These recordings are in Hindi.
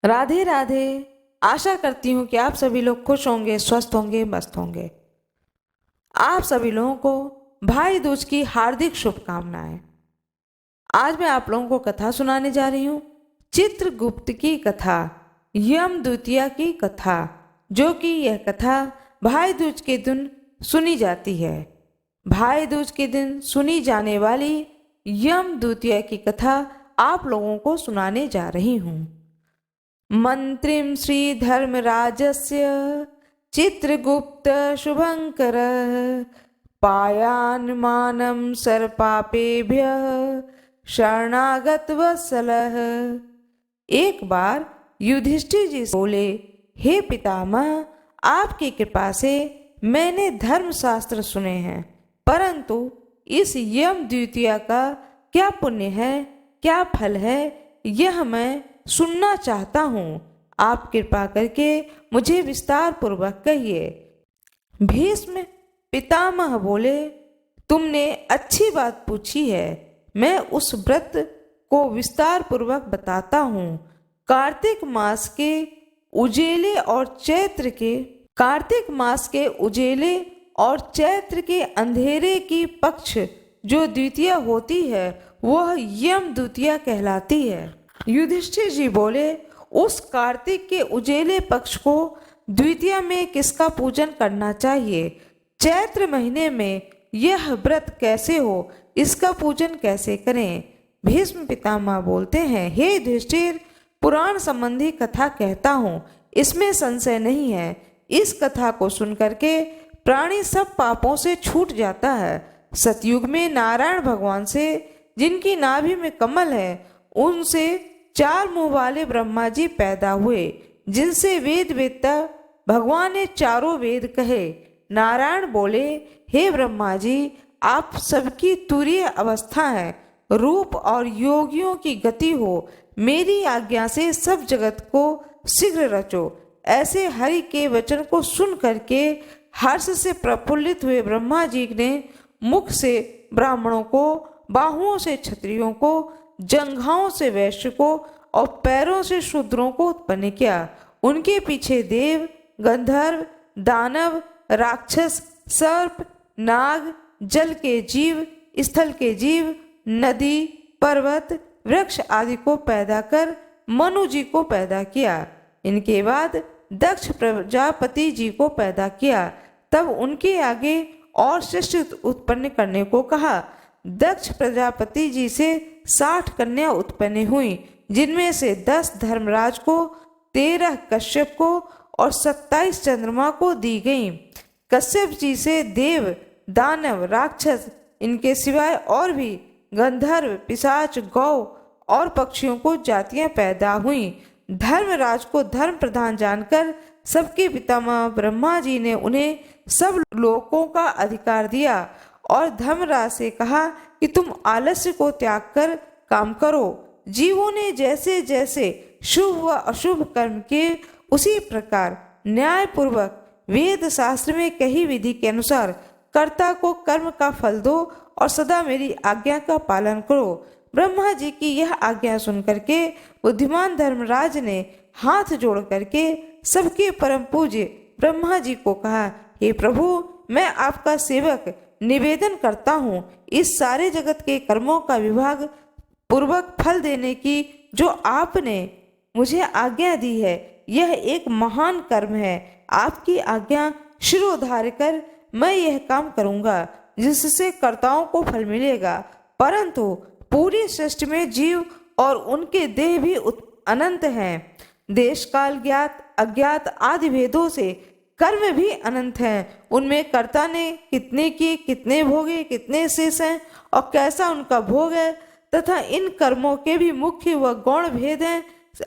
राधे राधे। आशा करती हूँ कि आप सभी लोग खुश होंगे, स्वस्थ होंगे, मस्त होंगे। आप सभी लोगों को भाई दूज की हार्दिक शुभकामनाएं। आज मैं आप लोगों को कथा सुनाने जा रही हूँ, चित्रगुप्त की कथा, यम द्वितीया की कथा, जो कि यह कथा भाई दूज के दिन सुनी जाती है। भाई दूज के दिन सुनी जाने वाली यम द्वितीया की कथा आप लोगों को सुनाने जा रही हूँ। मंत्रिं श्रीधर्मराजस्य चित्रगुप्त शुभंकरः पायान्मानं सर्वपापेभ्यः शरणागत वत्सलः। एक बार युधिष्ठिर जी बोले, हे पितामह, आपकी कृपा से मैंने धर्मशास्त्र सुने हैं, परंतु इस यम द्वितीया का क्या पुण्य है, क्या फल है, यह मैं सुनना चाहता हूँ। आप कृपा करके मुझे विस्तार पूर्वक कहिए। भीष्म पितामह बोले, तुमने अच्छी बात पूछी है, मैं उस व्रत को विस्तार पूर्वक बताता हूँ। कार्तिक मास के उजेले और चैत्र के अंधेरे की पक्ष जो द्वितीया होती है, वह यम द्वितीया कहलाती है। युधिष्ठिर जी बोले, उस कार्तिक के उजेले पक्ष को द्वितीया में किसका पूजन करना चाहिए? चैत्र महीने में यह व्रत कैसे हो, इसका पूजन कैसे करें? भीष्म पितामह बोलते हैं, हे युधिष्ठिर, पुराण संबंधी कथा कहता हूँ, इसमें संशय नहीं है। इस कथा को सुन करके प्राणी सब पापों से छूट जाता है। सतयुग में नारायण भगवान से, जिनकी नाभि में कमल है, उनसे 4 मुंह वाले ब्रह्मा जी पैदा हुए, जिनसे वेद वेदता भगवान ने चारों वेद कहे। नारायण बोले, हे ब्रह्मा जी, आप सबकी तुरीय अवस्था है, रूप और योगियों की गति हो, मेरी आज्ञा से सब जगत को शीघ्र रचो। ऐसे हरि के वचन को सुन करके हर्ष से प्रफुल्लित हुए ब्रह्मा जी ने मुख से ब्राह्मणों को, बाहुओं से क्षत्रियों को, जंघाओं से वैश्य को और पैरों से शूद्रों को उत्पन्न किया। उनके पीछे देव, गंधर्व, दानव, राक्षस, सर्प, नाग, जल के जीव, स्थल के जीव, नदी, पर्वत, वृक्ष आदि को पैदा कर मनु जी को पैदा किया। इनके बाद दक्ष प्रजापति जी को पैदा किया। तब उनके आगे और शिष्य उत्पन्न करने को कहा। दक्ष प्रजापति जी से 60 कन्या उत्पन्न हुई, जिनमें से 10 धर्मराज को, 13 कश्यप को और 27 चंद्रमा को दी गई। कश्यप जी से देव, दानव, राक्षस, इनके सिवाय और भी गंधर्व, पिशाच, गौ और पक्षियों को जातियां पैदा हुई। धर्मराज को धर्म प्रधान जानकर सबके पितामह ब्रह्मा जी ने उन्हें सब लोकों का अधिकार दिया और धर्मराज से कहा कि तुम आलस्य को त्याग कर काम करो। जीवों ने जैसे जैसे शुभ व अशुभ कर्म किए, उसी प्रकार न्याय पूर्वक वेद शास्त्र में कही विधि के अनुसार कर्ता को कर्म का फल दो और सदा मेरी आज्ञा का पालन करो। ब्रह्मा जी की यह आज्ञा सुन करके बुद्धिमान धर्मराज ने हाथ जोड़ करके सबके परम पूज्य ब्रह्मा जी को कहा, हे प्रभु, मैं आपका सेवक निवेदन करता हूँ, इस सारे जगत के कर्मों का विभाग पूर्वक फल देने की जो आपने मुझे आज्ञा दी है, यह एक महान कर्म है। आपकी आज्ञा शिरोधार्य कर मैं यह काम करूँगा, जिससे कर्ताओं को फल मिलेगा। परंतु पूरी सृष्टि में जीव और उनके देह भी अनंत हैं। देश काल ज्ञात अज्ञात आदि भेदों से कर्म भी अनंत हैं। उनमें कर्ता ने कितने किए, कितने भोगे, कितने शेष हैं और कैसा उनका भोग है, तथा इन कर्मों के भी मुख्य व गौण भेद हैं,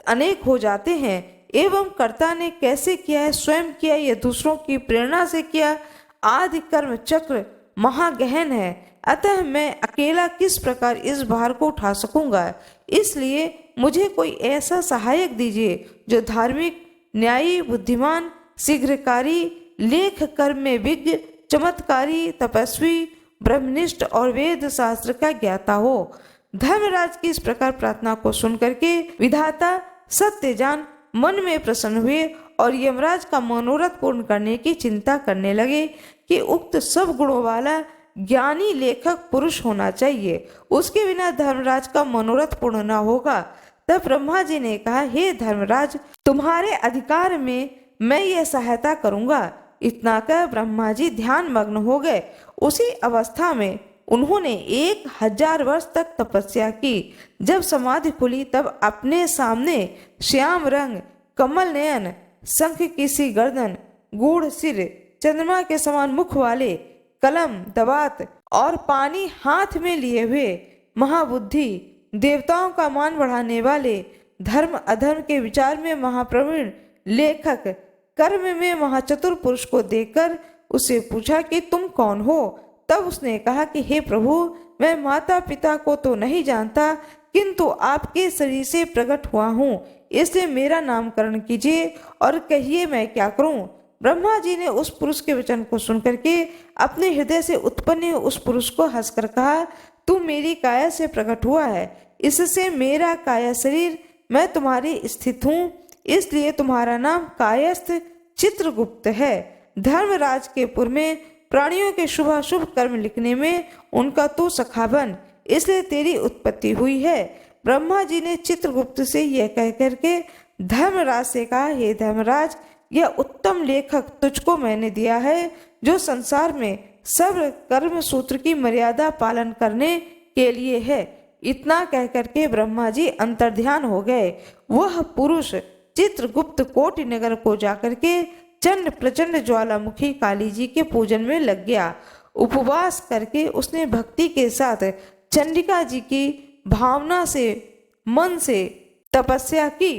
अनेक हो जाते हैं। एवं कर्ता ने कैसे किया है, स्वयं किया या दूसरों की प्रेरणा से किया, आदि कर्म चक्र महागहन है। अतः मैं अकेला किस प्रकार इस भार को उठा सकूंगा। इसलिए मुझे कोई ऐसा सहायक दीजिए जो धार्मिक, न्यायी, बुद्धिमान, शीघ्रकारी, लेख कर्म में विज्ञ, चमत्कारी, तपस्वी, ब्रह्मनिष्ठ और वेद शास्त्र का ज्ञाता हो। धर्मराज की इस प्रकार प्रार्थना को सुन करके विधाता सत्यजान मन में प्रसन्न हुए और यमराज का मनोरथ पूर्ण करने की चिंता करने लगे कि उक्त सब गुणों वाला ज्ञानी लेखक पुरुष होना चाहिए, उसके बिना धर्मराज का मनोरथ पूर्ण न होगा। तब ब्रह्मा जी ने कहा, हे धर्मराज, तुम्हारे अधिकार में मैं यह सहायता करूंगा। इतना कर ब्रह्मा जी ध्यान मग्न हो गए। उसी अवस्था में उन्होंने 1000 वर्ष तक तपस्या की। जब समाधि खुली तब अपने सामने श्याम रंग, कमल नयन, शंख की सी गर्दन, गूढ़ सिर, चंद्रमा के समान मुख वाले, कलम, दवात और पानी हाथ में लिए हुए, महाबुद्धि, देवताओं का मान बढ़ाने वाले, धर्म अधर्म के विचार में महाप्रवीण लेखक, कर्म में महाचतुर पुरुष को देखकर उससे पूछा कि तुम कौन हो। तब उसने कहा कि हे प्रभु, मैं माता पिता को तो नहीं जानता, किंतु आपके शरीर से प्रकट हुआ हूँ, इसलिए मेरा नामकरण कीजिए और कहिए मैं क्या करूँ। ब्रह्मा जी ने उस पुरुष के वचन को सुनकर के अपने हृदय से उत्पन्न उस पुरुष को हंसकर कहा, तू मेरी काया से प्रकट हुआ है, इससे मेरा काया शरीर, मैं तुम्हारी स्थित हूँ, इसलिए तुम्हारा नाम कायस्थ चित्रगुप्त है। धर्मराज के पुर में प्राणियों के शुभाशुभ कर्म लिखने में उनका तू सखा बन, इसलिए तेरी उत्पत्ति हुई है। ब्रह्मा जी ने चित्रगुप्त से यह कह करके धर्मराज से कहा, हे धर्मराज, यह उत्तम लेखक तुझको मैंने दिया है, जो संसार में सब कर्म सूत्र की मर्यादा पालन करने के लिए है। इतना कह करके ब्रह्मा जी अंतर्ध्यान हो गए। वह पुरुष चित्रगुप्त कोटि नगर को जाकर के चंड प्रचंड ज्वालामुखी काली जी के पूजन में लग गया। उपवास करके उसने भक्ति के साथ चंडिका जी की भावना से मन से तपस्या की।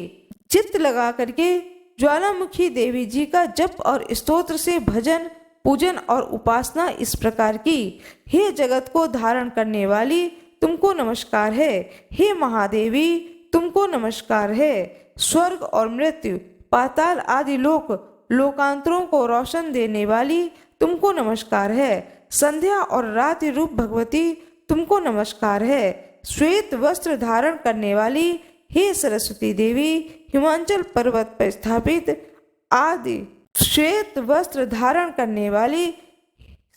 चित्त लगा करके ज्वालामुखी देवी जी का जप और स्तोत्र से भजन, पूजन और उपासना इस प्रकार की, हे जगत को धारण करने वाली, तुमको नमस्कार है। हे महादेवी, तुमको नमस्कार है। स्वर्ग और मृत्यु, पाताल आदि लोकांतरों को रोशन देने वाली, तुमको नमस्कार है। संध्या और रात्रि रूप भगवती, तुमको नमस्कार है। श्वेत वस्त्र धारण करने वाली, हे सरस्वती देवी, हिमाचल पर्वत पर स्थापित आदि श्वेत वस्त्र धारण करने वाली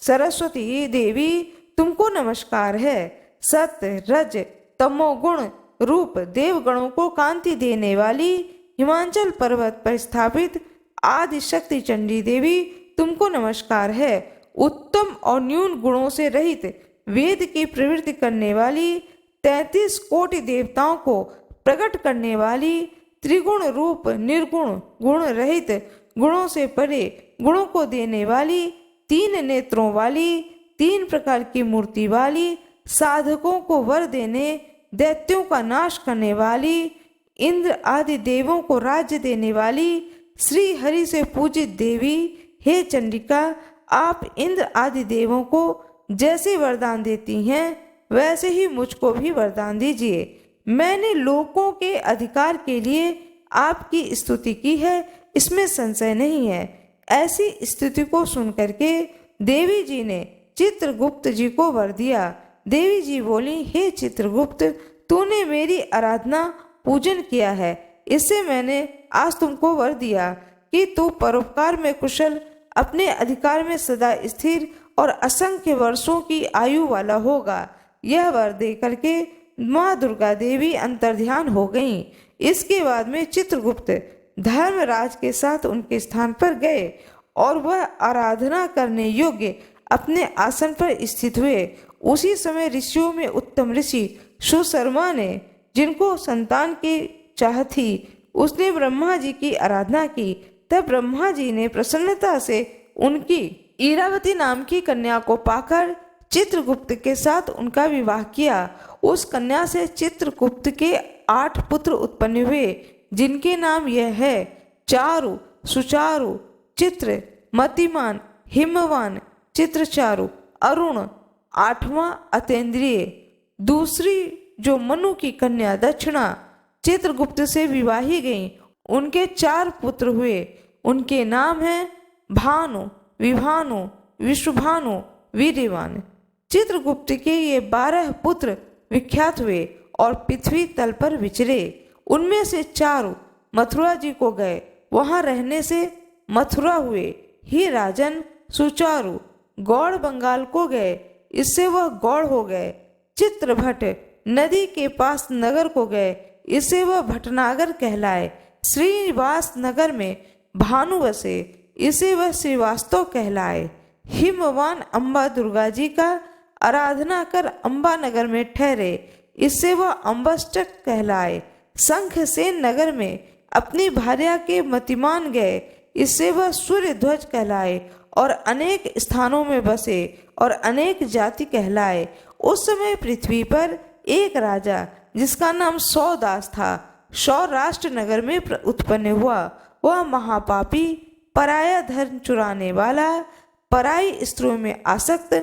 सरस्वती देवी, तुमको नमस्कार है। सत्य रज तमोगुण रूप देवगणों को कांति देने वाली, हिमाचल पर्वत पर स्थापित आदि शक्ति चंडी देवी, तुमको नमस्कार है। उत्तम और न्यून गुणों से रहित वेद की प्रवृत्ति करने वाली, 33 कोटि देवताओं को प्रकट करने वाली, त्रिगुण रूप निर्गुण गुण रहित गुणों से परे गुणों को देने वाली, 3 नेत्रों वाली, 3 प्रकार की मूर्ति वाली, साधकों को वर देने, दैत्यों का नाश करने वाली, इंद्र आदि देवों को राज्य देने वाली, श्री हरि से पूजित देवी, हे चंडिका, आप इंद्र आदि देवों को जैसे वरदान देती हैं, वैसे ही मुझको भी वरदान दीजिए। मैंने लोगों के अधिकार के लिए आपकी स्तुति की है, इसमें संशय नहीं है। ऐसी स्तुति को सुन करके देवी जी ने चित्रगुप्त जी को वर दिया। देवी जी बोली, हे चित्रगुप्त, तूने मेरी आराधना पूजन किया है, इससे मैंने आज तुमको वर दिया कि तू परोपकार में कुशल, अपने अधिकार में सदा स्थिर और असंख्य वर्षों की आयु वाला होगा। यह वर दे करके माँ दुर्गा देवी अंतर्ध्यान हो गईं। इसके बाद में चित्रगुप्त धर्मराज के साथ उनके स्थान पर गए और वह आराधना करने योग्य अपने आसन पर स्थित हुए। उसी समय ऋषियों में उत्तम ऋषि सुशर्मा ने, जिनको संतान की चाह थी, उसने ब्रह्मा जी की आराधना की। तब ब्रह्मा जी ने प्रसन्नता से उनकी इरावती नाम की कन्या को पाकर चित्रगुप्त के साथ उनका विवाह किया। उस कन्या से चित्रगुप्त के 8 पुत्र उत्पन्न हुए, जिनके नाम यह है: चारु, सुचारु, चित्र, मतिमान, हिमवान, चित्रचारु, अरुण, 8वां अतेंद्रिय। दूसरी जो मनु की कन्या दक्षिणा चित्रगुप्त से विवाही गई, उनके 4 पुत्र हुए। उनके नाम हैं भानु, विभानु, विश्वभानु, वीर्यवान। चित्रगुप्त के ये 12 पुत्र विख्यात हुए और पृथ्वी तल पर विचरे। उनमें से चारु मथुरा जी को गए। वहां रहने से मथुरा हुए। हे राजन, सुचारु गौड़ बंगाल को गए, इससे वह गौड़ हो गए। चित्रभट नदी के पास नगर को गए, इससे वह भटनागर कहलाए। श्रीनिवास नगर में भानु बसे, इसे वह श्रीवास्तव कहलाए। हिमवान अम्बा दुर्गा जी का आराधना कर अम्बा नगर में ठहरे, इससे वह अम्बष्टक कहलाए। शंखसेन नगर में अपनी भार्या के मतिमान गए, इससे वह सूर्य ध्वज कहलाए। और अनेक स्थानों में बसे और अनेक जाति कहलाए। उस समय पृथ्वी पर एक राजा जिसका नाम सौदास था, सौराष्ट्र नगर में उत्पन्न हुआ। वह महापापी, पराया धन चुराने वाला, पराई स्त्रियों में आसक्त,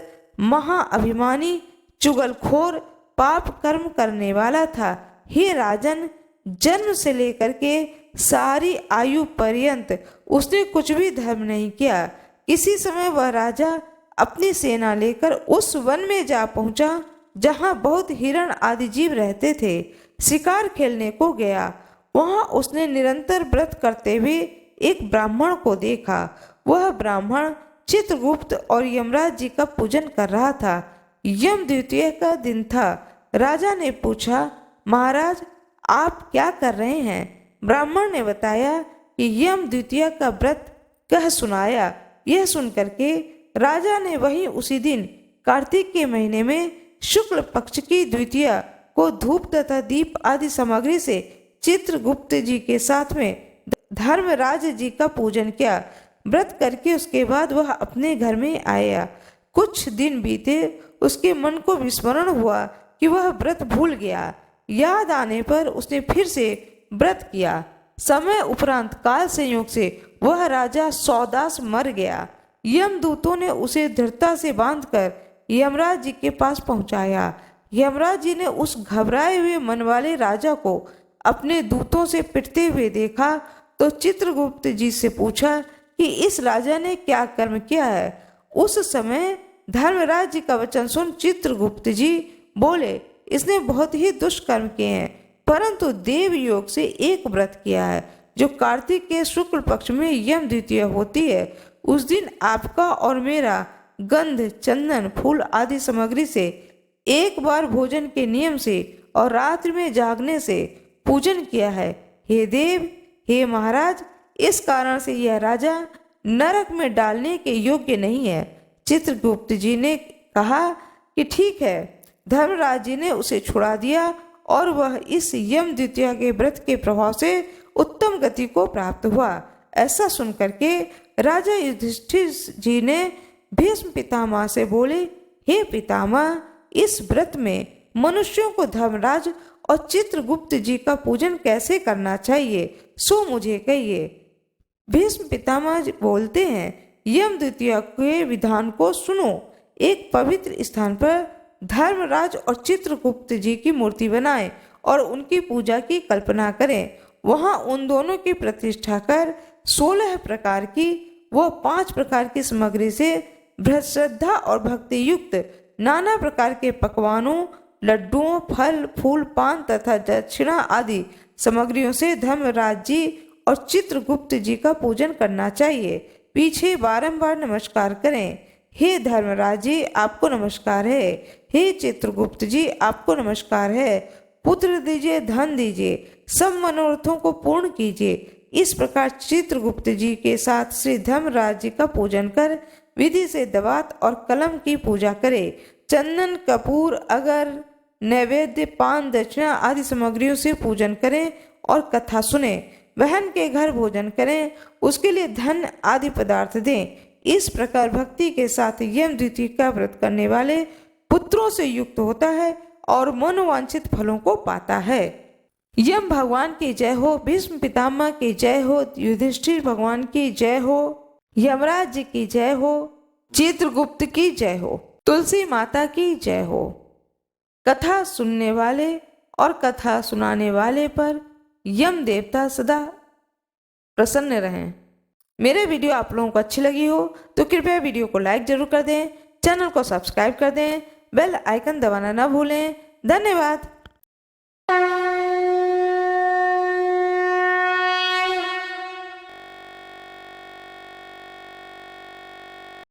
महाअभिमानी, चुगलखोर, पाप कर्म करने वाला था। हे राजन, जन्म से लेकर के सारी आयु पर्यंत उसने कुछ भी धर्म नहीं किया। किसी समय वह राजा अपनी सेना लेकर उस वन में जा पहुंचा जहां बहुत हिरण आदि जीव रहते थे। शिकार खेलने को गया। वहां उसने निरंतर व्रत करते हुए एक ब्राह्मण को देखा। वह ब्राह्मण चित्रगुप्त और यमराज जी का पूजन कर रहा था। यम द्वितीय का दिन था। राजा ने पूछा, महाराज आप क्या कर रहे हैं? ब्राह्मण ने बताया कि यम द्वितीय का व्रत कह सुनाया। यह सुनकर के राजा ने वहीं उसी दिन कार्तिक के महीने में शुक्ल पक्ष की द्वितीया को धूप तथा दीप आदि सामग्री से चित्रगुप्त जी के साथ में धर्मराज जी का पूजन किया। व्रत करके उसके बाद वह अपने घर में आया। कुछ दिन बीते, उसके मन को विस्मरण हुआ कि वह व्रत भूल गया। याद आने पर उसने फिर से व्रत किया। समय उपरांत काल संयोग से वह राजा सौदास मर गया। यमदूतों ने उसे दृढ़ता से बांधकर यमराज जी के पास पहुंचाया। यमराज जी ने उस घबराए हुए मन वाले राजा को अपने दूतों से पिटते हुए देखा तो चित्रगुप्त जी से पूछा कि इस राजा ने क्या कर्म किया है। उस समय धर्मराज जी का वचन सुन चित्रगुप्त जी बोले, इसने बहुत ही दुष्कर्म किए हैं, परंतु देव योग से एक व्रत किया है जो कार्तिक के शुक्ल पक्ष में यम द्वितीय होती है। उस दिन आपका और मेरा गंध, चंदन, फूल आदि सामग्री से एक बार भोजन के नियम से और रात्रि में जागने से पूजन किया है। हे देव, हे महाराज, इस कारण से यह राजा नरक में डालने के योग्य नहीं है। चित्रगुप्त जी ने कहा कि ठीक है। धर्मराज जी ने उसे छुड़ा दिया और वह इस यम द्वितीया के व्रत के प्रभाव से उत्तम गति को प्राप्त हुआ। ऐसा सुनकर के राजा युधिष्ठिर जी ने भीष्म पितामह से बोले, हे पितामह, इस व्रत में मनुष्यों को धर्मराज और चित्रगुप्त जी का पूजन कैसे करना चाहिए, सो मुझे कहिए। भीष्म पितामह बोलते हैं, यम द्वितीया के विधान को सुनो। एक पवित्र स्थान पर धर्मराज और चित्रगुप्त जी की मूर्ति बनाएं और उनकी पूजा की कल्पना करें। वहां उन दोनों की प्रतिष्ठा कर 16 प्रकार की व 5 प्रकार की सामग्री से श्रद्धा और भक्ति युक्त नाना प्रकार के पकवानों, लड्डुओं, फल, फूल, पान तथा दक्षिणा आदि सामग्रियों से धर्मराज जी और चित्रगुप्त जी का पूजन करना चाहिए। पीछे बारंबार नमस्कार करें। हे धर्मराज जी, आपको नमस्कार है। हे चित्रगुप्त जी, आपको नमस्कार है। पुत्र दीजिए, धन दीजिए, सब मनोरथों को पूर्ण कीजिए। इस प्रकार चित्रगुप्त जी के साथ श्री धर्मराज जी का पूजन कर विधि से दवात और कलम की पूजा करें। चंदन, कपूर, अगर, नैवेद्य, पान, दक्षिणा आदि सामग्रियों से पूजन करें और कथा सुने। बहन के घर भोजन करें, उसके लिए धन आदि पदार्थ दें। इस प्रकार भक्ति के साथ यम द्वितीय का व्रत करने वाले पुत्रों से युक्त होता है और मनोवांछित फलों को पाता है। यम भगवान की जय हो, भीष्म पितामह की जय हो, युधिष्ठिर भगवान की जय हो, यमराज जी की जय हो, चित्रगुप्त की जय हो, तुलसी माता की जय हो। कथा सुनने वाले और कथा सुनाने वाले पर यम देवता सदा प्रसन्न रहें। मेरे वीडियो आप लोगों को अच्छी लगी हो तो कृपया वीडियो को लाइक जरूर कर दें, चैनल को सब्सक्राइब कर दें, बेल आइकन दबाना ना भूलें। धन्यवाद।